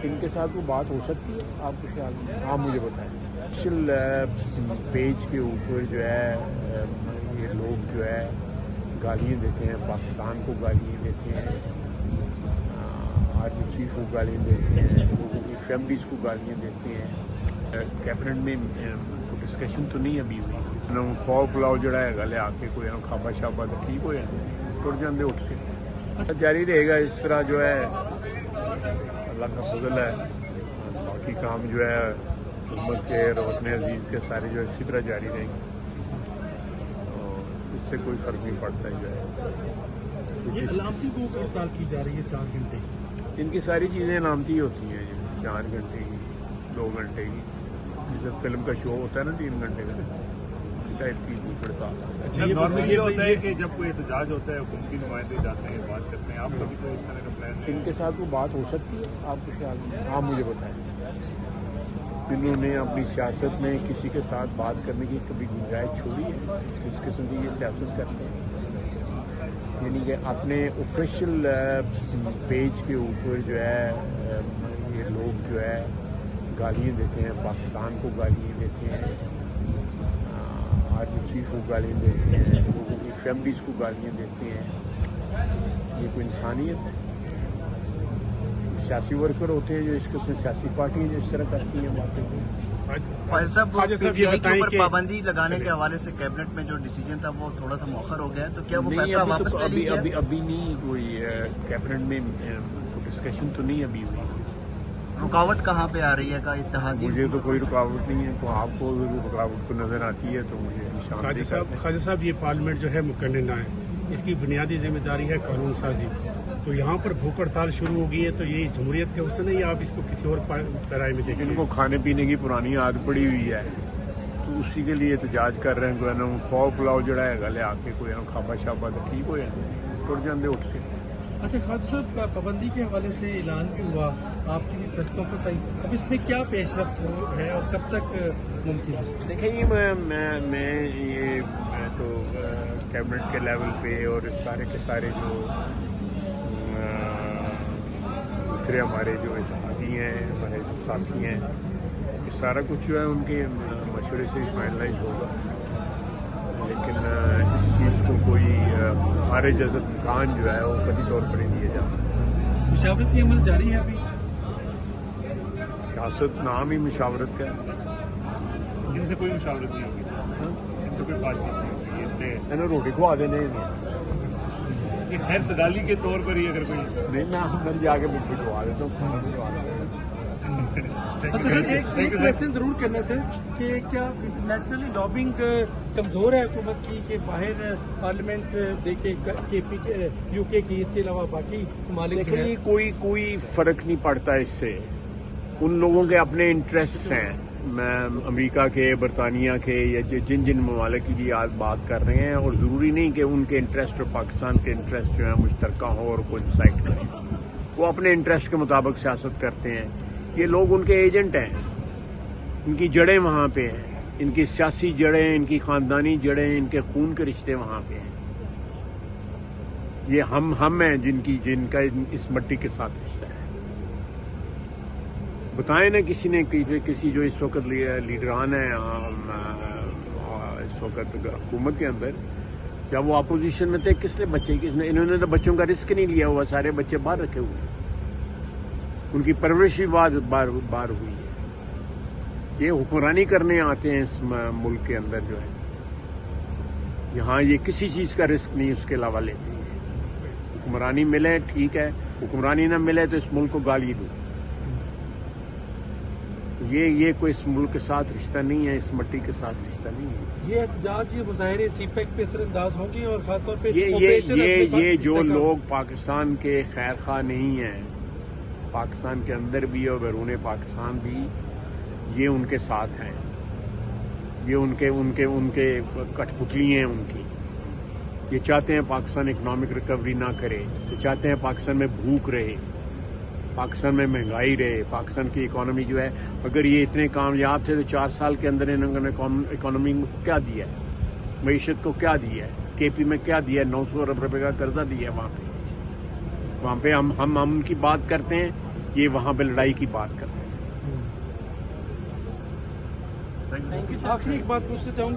इनके साथ वो बात हो सकती है आपके ख्याल में? आप मुझे बताएं। सोशल पेज के ऊपर जो है ये लोग जो है गालियाँ देते हैं, पाकिस्तान को गालियाँ देते हैं, आर्मी चीफ को गालियाँ देते हैं, लोगों की फैमिलीज़ को गालियाँ देते हैं। कैबिनेट में डिस्कशन तो नहीं अभी हुई ना, खौफ पुलाव जड़ा है ले आके कोई ना खाबा शाबा तो ठीक हो जाए, टुट जाते उठ के। अच्छा, जारी रहेगा इस तरह जो है, अल्लाह का फजल है। बाकी काम जो है हुकूमत के और अपने अजीज़ के सारे जो है इसी तरह जारी रहेंगे, इससे कोई फ़र्क नहीं पड़ता है जो है। ये अलामती को हड़ताल की जा रही है 4 घंटे, इनकी सारी चीज़ें अलामती होती हैं, 4 घंटे की, 2 घंटे की, जैसे फिल्म का शो होता है ना 3 घंटे का, टाइप की हड़ताल। अच्छा, नॉर्मली ये होता है कि जब कोई एहतजाज होता है हुकूमती नुमाइंदे जाते हैं, बात करते हैं, आप कभी तो इस तरह का प्लान है? इनके साथ वो बात हो सकती है आपके ख्याल में? आप मुझे बताएं। इन्होंने अपनी सियासत में किसी के साथ बात करने की कभी गुंजाइश छोड़ी है? इस किस्म की ये सियासत करते हैं, यानी कि अपने ऑफिशियल पेज के ऊपर जो है ये लोग जो है गालियाँ देते हैं, पाकिस्तान को गालियाँ देते हैं, आर्मी चीफ को गालियाँ देते हैं, लोगों की फैमिलीज़ को गालियाँ देते हैं। ये कोई इंसानियत है? सियासी वर्कर होते हैं जो इस किस्म सियासी पार्टी जो इस तरह करती हैं बातें। ख्वाजा साहब, पीटीआई के ऊपर पाबंदी लगाने के हवाले से कैबिनेट में जो डिसीजन था वो थोड़ा सा मौखर हो गया है, तो क्या वो फैसला वापस ले लिया? अभी नहीं, कोई कैबिनेट में डिस्कशन तो नहीं अभी हुई। रुकावट कहाँ पे आ रही है का इत्तेहादी? मुझे तो कोई रुकावट नहीं है, तो आपको रुकावट को नजर आती है तो मुझे ख्वाजा साहब ये पार्लियामेंट जो है मुकन्नना है, इसकी बुनियादी जिम्मेदारी है कानून साजी, तो यहाँ पर भूख हड़ताल शुरू हो गई है, तो ये जमहूरियत के हुस्न है या आप इसको किसी और पैराए में देखें? इनको खाने पीने की पुरानी आदत पड़ी हुई है, तो उसी के लिए एहतजाज कर रहे हैं। कोई ना खौफ पुलाव जड़ा है ले आके कोई ना खाबा शाबा तो ठीक हो जाए, टुट जाते उठ के। अच्छा ख्वाजा साहब, पाबंदी के हवाले से ऐलान भी हुआ, आपकी भी प्रेस कॉन्फ्रेंस आई, अब इसमें क्या पेशरफ्त है और कब तक मुमकिन है? देखिए, मैं तो कैबिनेट के लेवल पे और सारे के सारे जो दूसरे हमारे जो इत्तेहादी हैं, हमारे जो साथी हैं, ये सारा कुछ जो है उनके मशवरे से फाइनलाइज होगा, लेकिन इस चीज़ को कोई हमारे जैसा कान जो है वो कभी तौर पर नहीं दिया जा सकता। मुशावरती अमल जारी है अभी? सियासत नाम ही मुशावरत का है। इनसे कोई मुशावरत नहीं होगी, इनसे कोई बातचीत नहीं होगी, इन्हें रोटी खुआ देने ये खैर सदाली के तौर पर ही अगर कोई नहीं, मैं अंदर जाके मुझे खुआ देता हूँ, खाना भिजवा देता हूँ। अच्छा सर, एक क्वेश्चन जरूर करना सर कि क्या इंटरनेशनली लॉबिंग कमजोर है हुकूमत की कि बाहर पार्लियामेंट देखे यूके की, इसके अलावा बाकी ममालिक? देखिए, कोई फर्क नहीं पड़ता इससे, उन लोगों के अपने इंटरेस्ट हैं। मैं अमेरिका के, बरतानिया के या जिन जिन ममालिक की आज बात कर रहे हैं, और ज़रूरी नहीं कि उनके इंटरेस्ट और पाकिस्तान के इंटरेस्ट जो है मुश्तरका हो और कोई डिसाइड करें, वो अपने इंटरेस्ट के मुताबिक सियासत करते हैं। ये लोग उनके एजेंट हैं, इनकी जड़ें वहाँ पे हैं, इनकी सियासी जड़ें, इनकी ख़ानदानी जड़ें, इनके खून के रिश्ते वहाँ पे हैं। ये हम हैं जिनका इस मिट्टी के साथ रिश्ता है। बताएं ना किसी जो इस वक्त लीडरान है इस वक्त हुकूमत के अंदर, जब वो अपोजिशन में थे, किसने इन्होंने तो बच्चों का रिस्क नहीं लिया हुआ, सारे बच्चे बाहर रखे हुए हैं, उनकी परवरिश भी बार हुई है। ये हुक्मरानी करने आते हैं इस मुल्क के अंदर जो है, यहाँ ये किसी चीज़ का रिस्क नहीं उसके अलावा लेते हैं। हुक्मरानी मिले ठीक है, हुक्मरानी ना मिले तो इस मुल्क को गाली दो। ये कोई इस मुल्क के साथ रिश्ता नहीं है, इस मिट्टी के साथ रिश्ता नहीं है। ये एहतजाज, ये मुजाहरे सीपैक पे असरअंदाज होंगे और खासतौर पे ये जो लोग पाकिस्तान के खैर खा नहीं हैं, पाकिस्तान के अंदर भी और बैरून पाकिस्तान भी, ये उनके साथ हैं, ये उनके कठपुतली हैं उनकी। ये चाहते हैं पाकिस्तान इकनॉमिक रिकवरी ना करे, ये चाहते हैं पाकिस्तान में भूख रहे, पाकिस्तान में महंगाई रहे, पाकिस्तान की इकॉनमी जो है, अगर ये इतने कामयाब थे तो 4 साल के अंदर इन्होंने इकॉनमी को क्या दिया है, मईशत को क्या दिया है, केपी में क्या दिया है, 900 अरब रुपए का कर्जा दिया है। वहाँ पे हम उनकी बात करते हैं یہ وہاں پہ لڑائی کی بات کرتے ہیں. آخری ایک بات پوچھنا چاہوں گا